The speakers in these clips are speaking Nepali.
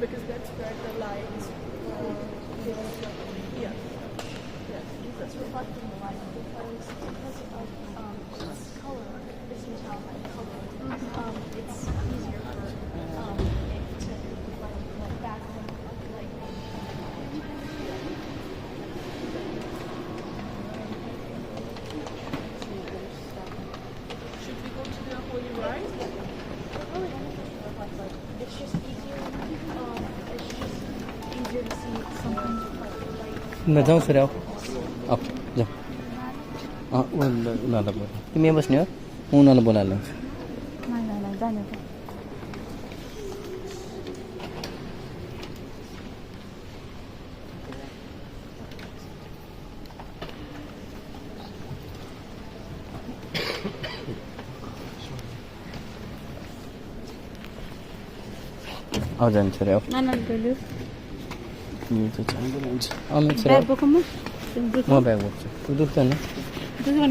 because that's where the light yeah. Yes, it's reflecting the light because of its color. This is how I color. It's easier for it to like background like. Should we go to the Holy Ride? It's just easier. It's just easier to see something like. ल जाउँ सर अब जाउँ उनीहरूलाई बोला तिमी यहाँ बस्ने हो म उनीहरूलाई बोलाएर ल्याउँछु जाने त अब जान्छ अरे अब ब्याग बोक्नु म ब्याग बोक्छु तँ दुख्दैन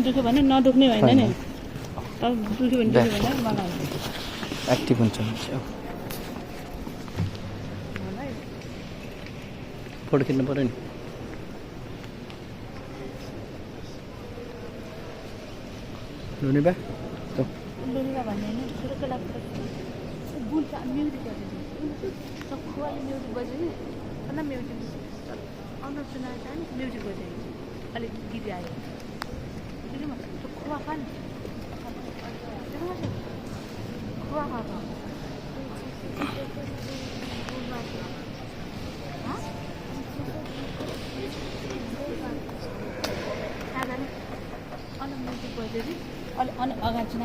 दुख्यो भने नदुख्ने होइन नि अब दुख्यो भने मलाई एक्टिभ हुन्छ फोटो खिच्नु पऱ्यो नि लुनी ब्याग लुनिबा भन्ने होइन छोटो केटाको बुल्छ म्युजिक बजाउँछ खुवाले म्युजिक बज्यो नि अन्त म्युजिक अन्त सुनाएर चाहिँ म्युजिक बज्यो अलिक गीत आयो खुवा खा नि खुवा खाएको अन्त म्युजिक बज्यो अलिक अगाडि